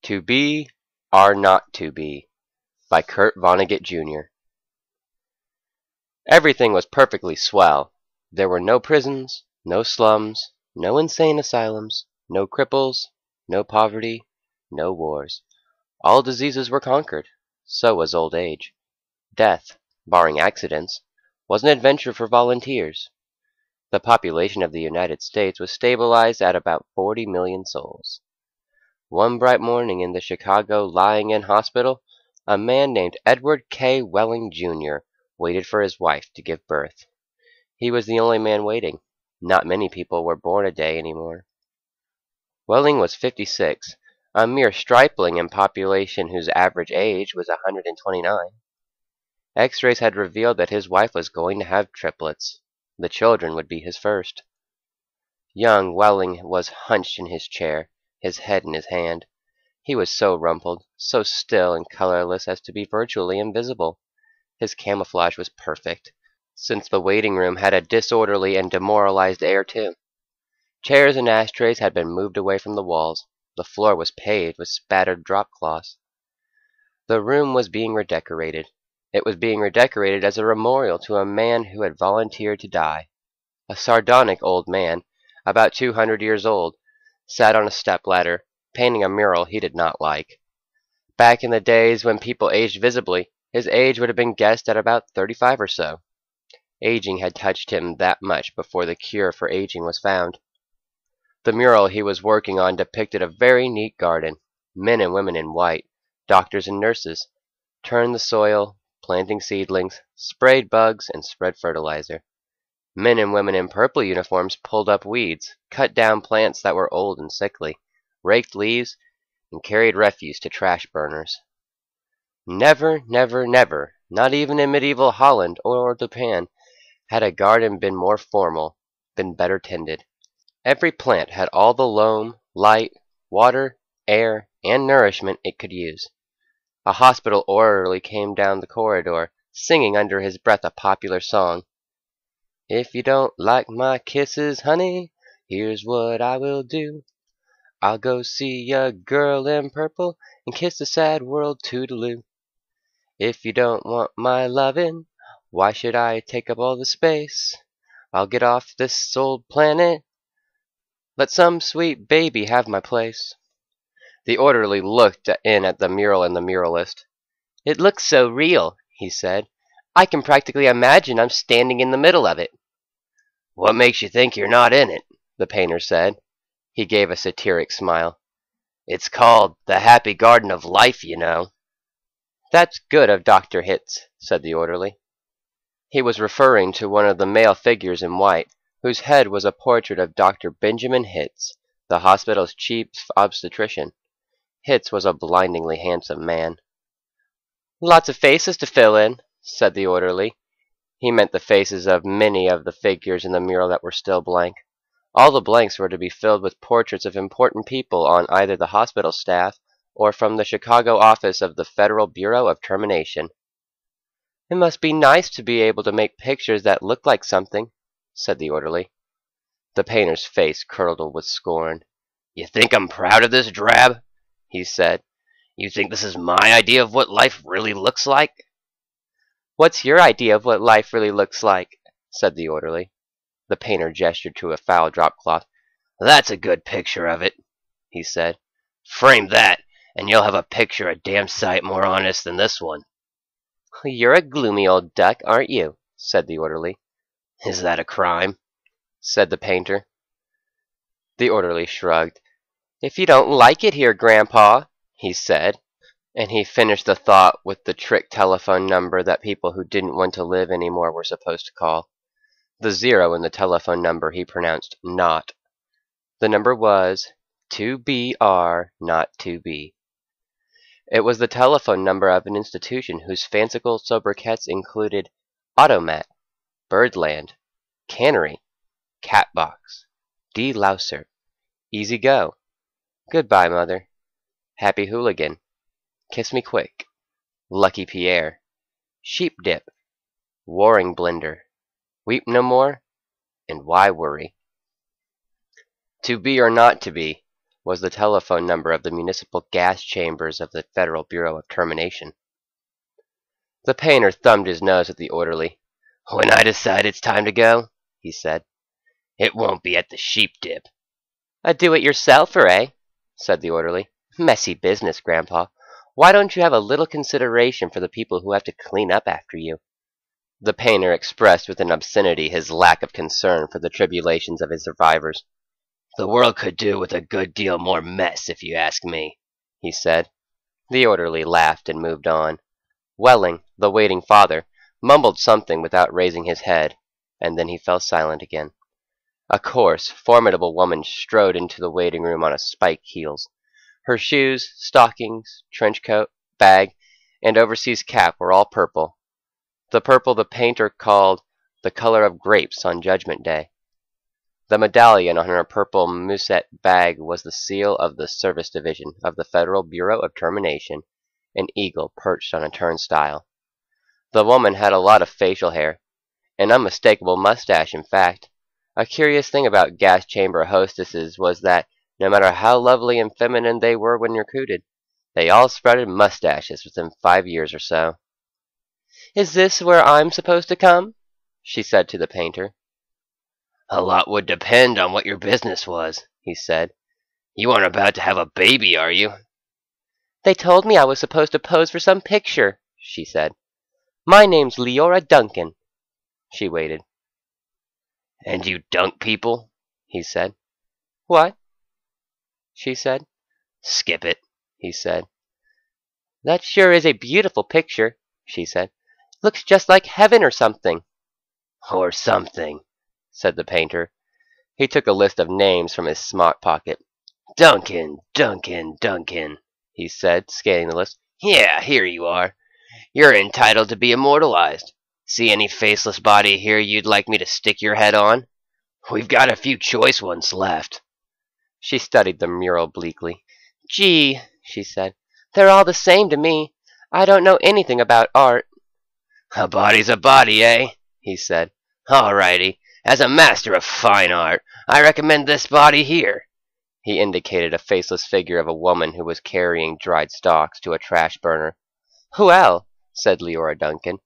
To Be or Not to Be by Kurt Vonnegut Jr. Everything was perfectly swell. There were no prisons, no slums, no insane asylums, no cripples, no poverty, no wars. All diseases were conquered. So was old age. Death, barring accidents, was an adventure for volunteers. The population of the United States was stabilized at about 40 million souls. One bright morning in the Chicago lying-in hospital, a man named Edward K. Welling, Jr. waited for his wife to give birth. He was the only man waiting. Not many people were born a day anymore. Welling was 56, a mere stripling in population whose average age was 129. X-rays had revealed that his wife was going to have triplets. The children would be his first. Young Welling was hunched in his chair, his head in his hand. He was so rumpled, so still and colorless as to be virtually invisible. His camouflage was perfect, since the waiting room had a disorderly and demoralized air too. Chairs and ashtrays had been moved away from the walls. The floor was paved with spattered drop cloths. The room was being redecorated. It was being redecorated as a memorial to a man who had volunteered to die. A sardonic old man, about 200 years old, sat on a stepladder, painting a mural he did not like. Back in the days when people aged visibly, his age would have been guessed at about 35 or so. Aging had touched him that much before the cure for aging was found. The mural he was working on depicted a very neat garden. Men and women in white, doctors and nurses, turned the soil, planting seedlings, sprayed bugs, and spread fertilizer. Men and women in purple uniforms pulled up weeds, cut down plants that were old and sickly, raked leaves, and carried refuse to trash burners. Never, never, never, not even in medieval Holland or Japan, had a garden been more formal, been better tended. Every plant had all the loam, light, water, air, and nourishment it could use. A hospital orderly came down the corridor, singing under his breath a popular song. If you don't like my kisses, honey, here's what I will do. I'll go see a girl in purple and kiss the sad world toodaloo. If you don't want my lovin', why should I take up all the space? I'll get off this old planet. Let some sweet baby have my place. The orderly looked in at the mural and the muralist. It looks so real, he said. I can practically imagine I'm standing in the middle of it. What makes you think you're not in it? The painter said. He gave a satiric smile. It's called the Happy Garden of Life, you know. That's good of Dr. Hitz, said the orderly. He was referring to one of the male figures in white, whose head was a portrait of Dr. Benjamin Hitz, the hospital's chief obstetrician. Hitz was a blindingly handsome man. Lots of faces to fill in, said the orderly. He meant the faces of many of the figures in the mural that were still blank. All the blanks were to be filled with portraits of important people on either the hospital staff or from the Chicago office of the Federal Bureau of Termination. It must be nice to be able to make pictures that look like something, said the orderly. The painter's face curdled with scorn. You think I'm proud of this drab? He said. You think this is my idea of what life really looks like? What's your idea of what life really looks like? Said the orderly. The painter gestured to a foul dropcloth. That's a good picture of it, he said. Frame that, and you'll have a picture a damn sight more honest than this one. You're a gloomy old duck, aren't you? Said the orderly. Is that a crime? Said the painter. The orderly shrugged. If you don't like it here, Grandpa, he said, and he finished the thought with the trick telephone number that people who didn't want to live anymore were supposed to call. The 0 in the telephone number he pronounced not. The number was 2B or not 2B. It was the telephone number of an institution whose fanciful sobriquets included Automat, Birdland, Cannery, Catbox, De-Louser, Easy Go, Goodbye Mother, Happy Hooligan, Kiss Me Quick, Lucky Pierre, Sheep Dip, Warring Blender, Weep No More, and Why Worry? To be or not to be, was the telephone number of the municipal gas chambers of the Federal Bureau of Termination. The painter thumbed his nose at the orderly. "When I decide it's time to go," he said, "it won't be at the sheep dip." "A do-it-yourselfer, eh?" said the orderly. "Messy business, Grandpa. Why don't you have a little consideration for the people who have to clean up after you?" The painter expressed with an obscenity his lack of concern for the tribulations of his survivors. "The world could do with a good deal more mess, if you ask me," he said. The orderly laughed and moved on. Welling, the waiting father, mumbled something without raising his head, and then he fell silent again. A coarse, formidable woman strode into the waiting room on spike heels. Her shoes, stockings, trench coat, bag, and overseas cap were all purple. The purple the painter called the color of grapes on Judgment Day. The medallion on her purple musette bag was the seal of the Service Division of the Federal Bureau of Termination, an eagle perched on a turnstile. The woman had a lot of facial hair, an unmistakable mustache, in fact. A curious thing about gas chamber hostesses was that, no matter how lovely and feminine they were when recruited, they all sprouted mustaches within 5 years or so. "Is this where I'm supposed to come?" she said to the painter. "A lot would depend on what your business was," he said. "You aren't about to have a baby, are you?" "They told me I was supposed to pose for some picture," she said. "My name's Leora Duncan." She waited. "And you dunk people?" he said. "What?" she said. "Skip it," he said. "That sure is a beautiful picture," she said. "Looks just like heaven or something." "Or something," said the painter. He took a list of names from his smock pocket. "Duncan, Duncan, Duncan," he said, scanning the list. "Yeah, here you are. You're entitled to be immortalized. See any faceless body here you'd like me to stick your head on? We've got a few choice ones left." She studied the mural bleakly. "Gee," she said, "they're all the same to me. I don't know anything about art." "A body's a body, eh?" he said. "All righty. As a master of fine art, I recommend this body here." He indicated a faceless figure of a woman who was carrying dried stalks to a trash burner. "Well," said Leora Duncan,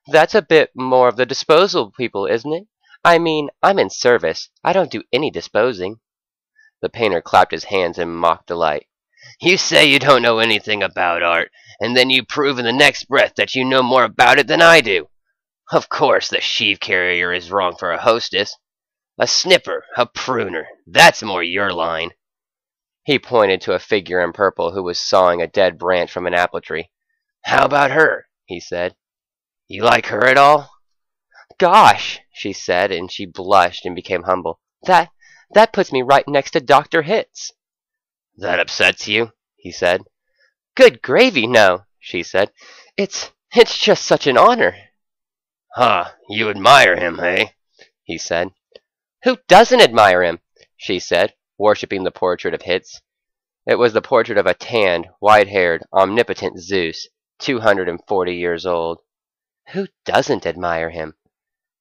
"that's a bit more of the disposal people, isn't it? I mean, I'm in service. I don't do any disposing." The painter clapped his hands in mock delight. "You say you don't know anything about art, and then you prove in the next breath that you know more about it than I do. Of course the sheave carrier is wrong for a hostess. A snipper, a pruner, that's more your line." He pointed to a figure in purple who was sawing a dead branch from an apple tree. "How about her?" he said. "You like her at all?" "Gosh," she said, and she blushed and became humble. That puts me right next to Dr. Hitz." "That upsets you?" he said. "Good gravy, no," she said. It's just such an honor." "Huh, you admire him, eh?" he said. "Who doesn't admire him?" she said, worshipping the portrait of Hitz. It was the portrait of a tanned, white-haired, omnipotent Zeus, 240 years old. "Who doesn't admire him?"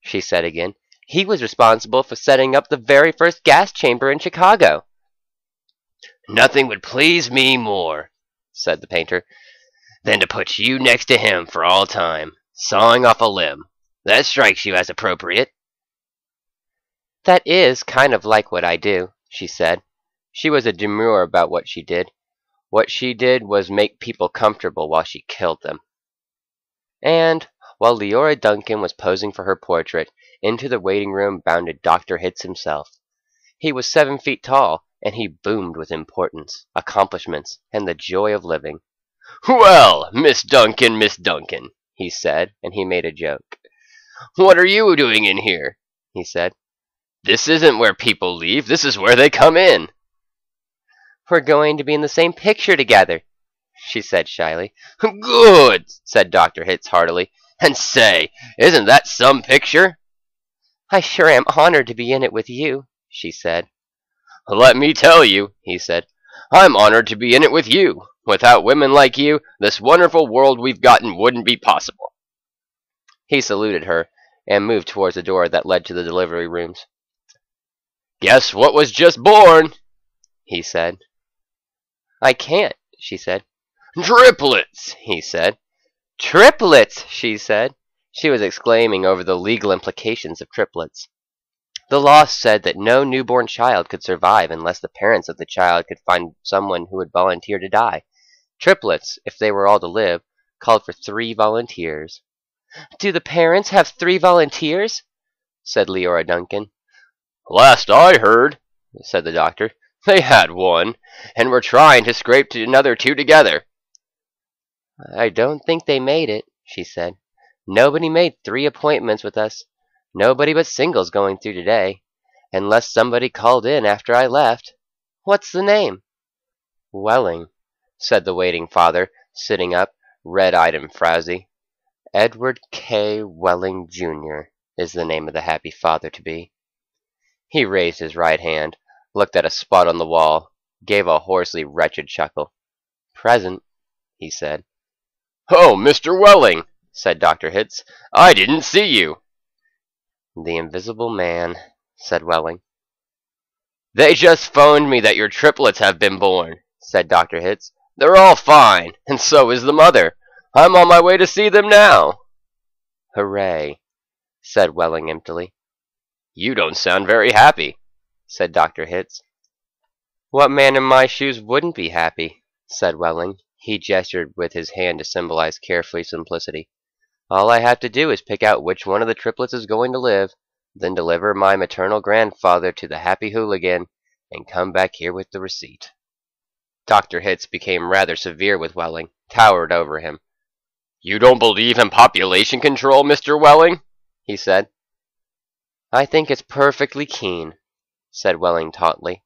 she said again. "He was responsible for setting up the very first gas chamber in Chicago." "Nothing would please me more," said the painter, "than to put you next to him for all time, sawing off a limb. That strikes you as appropriate." "That is kind of like what I do," she said. She was a demure about what she did. What she did was make people comfortable while she killed them. And while Leora Duncan was posing for her portrait, into the waiting room bounded Dr. Hitz himself. He was 7 feet tall, and he boomed with importance, accomplishments, and the joy of living. "Well, Miss Duncan, he said, and he made a joke. "What are you doing in here?" he said. "This isn't where people leave, this is where they come in." "We're going to be in the same picture together," she said shyly. "Good," said Dr. Hitz heartily. "And say, isn't that some picture?" "I sure am honored to be in it with you," she said. "Let me tell you," he said, "I'm honored to be in it with you. Without women like you, this wonderful world we've gotten wouldn't be possible." He saluted her and moved towards the door that led to the delivery rooms. "Guess what was just born?" he said. I can't, she said. Triplets, he said. Triplets, she said. She was exclaiming over the legal implications of triplets. The law said that no newborn child could survive unless the parents of the child could find someone who would volunteer to die. Triplets, if they were all to live, called for 3 volunteers. Do the parents have 3 volunteers? Said Leora Duncan. Last I heard, said the doctor, they had 1, and were trying to scrape another 2 together. I don't think they made it, she said. Nobody made 3 appointments with us. Nobody but singles going through today, unless somebody called in after I left. What's the name? Welling, said the waiting father, sitting up, red-eyed and frowsy. Edward K. Welling, Jr. is the name of the happy father-to-be. He raised his right hand, looked at a spot on the wall, gave a hoarsely wretched chuckle. Present, he said. Oh, Mr. Welling, said Dr. Hitz. I didn't see you. The invisible man, said Welling. They just phoned me that your triplets have been born, said Dr. Hitz. They're all fine, and so is the mother. I'm on my way to see them now. Hooray, said Welling emptily. You don't sound very happy, said Dr. Hitz. What man in my shoes wouldn't be happy, said Welling. He gestured with his hand to symbolize carefree simplicity. All I have to do is pick out which one of the triplets is going to live, then deliver my maternal grandfather to the happy hooligan, and come back here with the receipt. Dr. Hitz became rather severe with Welling, towered over him. You don't believe in population control, Mr. Welling? He said. I think it's perfectly keen, said Welling tautly.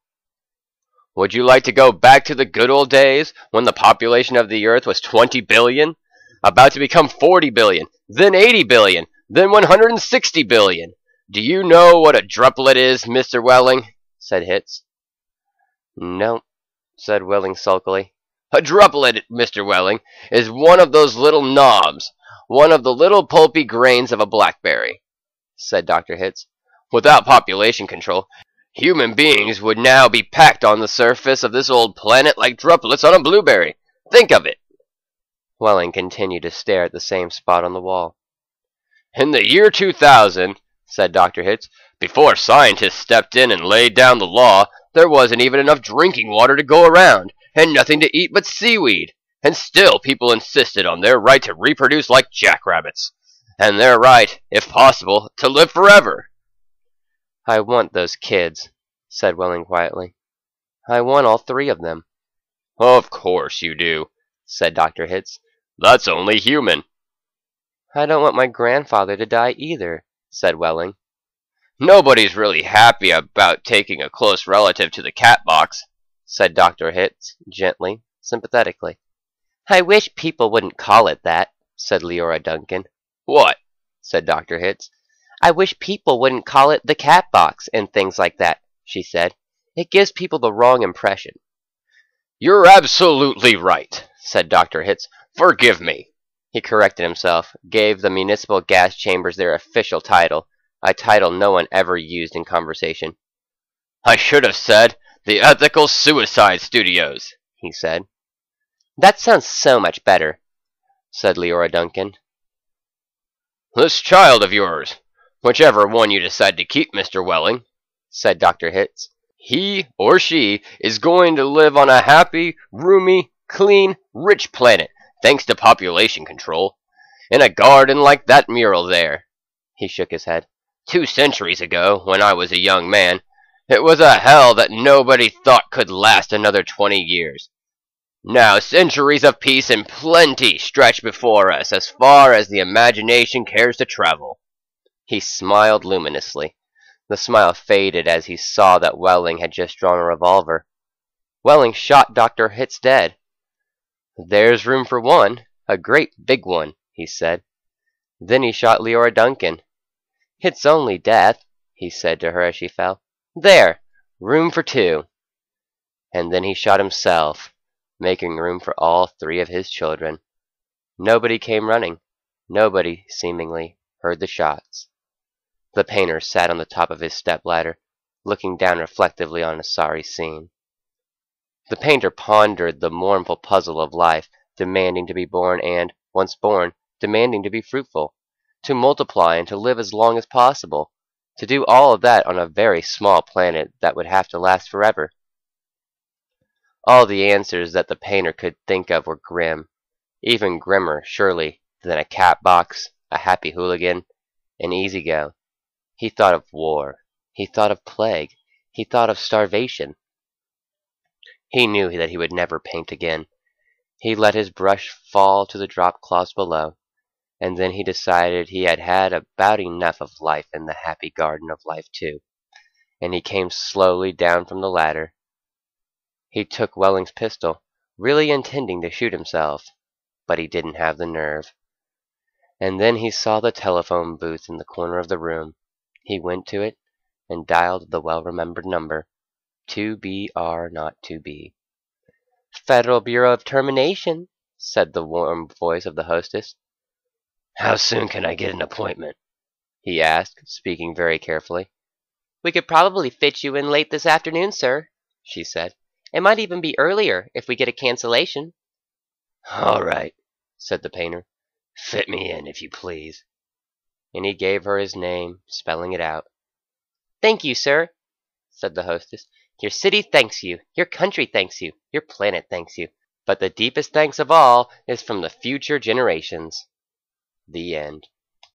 Would you like to go back to the good old days when the population of the earth was 20 billion? About to become 40 billion, then 80 billion, then 160 billion. Do you know what a druplet is, Mr. Welling? Said Hitz. No, said Welling sulkily. A druplet, Mr. Welling, is one of those little knobs, one of the little pulpy grains of a blackberry, said Dr. Hitz. Without population control, human beings would now be packed on the surface of this old planet like druplets on a blueberry. Think of it. Welling continued to stare at the same spot on the wall. In the year 2000, said Dr. Hitz, before scientists stepped in and laid down the law, there wasn't even enough drinking water to go around, and nothing to eat but seaweed. And still people insisted on their right to reproduce like jackrabbits, and their right, if possible, to live forever. I want those kids, said Welling quietly. I want all 3 of them. Of course you do, said Dr. Hitz. That's only human. I don't want my grandfather to die either, said Welling. Nobody's really happy about taking a close relative to the cat box, said Dr. Hitz, gently, sympathetically. I wish people wouldn't call it that, said Leora Duncan. What? Said Dr. Hitz. I wish people wouldn't call it the cat box and things like that, she said. It gives people the wrong impression. You're absolutely right, said Dr. Hitz. Forgive me. He corrected himself, gave the municipal gas chambers their official title, a title no one ever used in conversation. I should have said the Ethical Suicide Studios, he said. That sounds so much better, said Leora Duncan. This child of yours, whichever one you decide to keep, Mr. Welling, said Dr. Hitz, he or she is going to live on a happy, roomy, clean, rich planet, thanks to population control. In a garden like that mural there. He shook his head. 2 centuries ago, when I was a young man, it was a hell that nobody thought could last another 20 years. Now centuries of peace and plenty stretch before us as far as the imagination cares to travel. He smiled luminously. The smile faded as he saw that Welling had just drawn a revolver. Welling shot Dr. Hitz dead. There's room for one, a great big one, he said. Then he shot Leora Duncan. It's only death, he said to her as she fell. There, room for 2. And then he shot himself, making room for all 3 of his children. Nobody came running. Nobody, seemingly, heard the shots. The painter sat on the top of his stepladder, looking down reflectively on a sorry scene. The painter pondered the mournful puzzle of life, demanding to be born and, once born, demanding to be fruitful, to multiply and to live as long as possible, to do all of that on a very small planet that would have to last forever. All the answers that the painter could think of were grim, even grimmer, surely, than a cat box, a happy hooligan, an easy go. He thought of war. He thought of plague. He thought of starvation. He knew that he would never paint again. He let his brush fall to the drop cloths below, and then he decided he had had about enough of life in the happy garden of life too, and he came slowly down from the ladder. He took Welling's pistol, really intending to shoot himself, but he didn't have the nerve. And then he saw the telephone booth in the corner of the room. He went to it and dialed the well-remembered number, 2BR not 2B. "Federal Bureau of Termination," said the warm voice of the hostess. "How soon can I get an appointment?" he asked, speaking very carefully. "We could probably fit you in late this afternoon, sir," she said. "It might even be earlier if we get a cancellation." "All right," said the painter. "Fit me in, if you please." And he gave her his name, spelling it out. "Thank you, sir," said the hostess. "Your city thanks you. Your country thanks you. Your planet thanks you. But the deepest thanks of all is from the future generations." The end.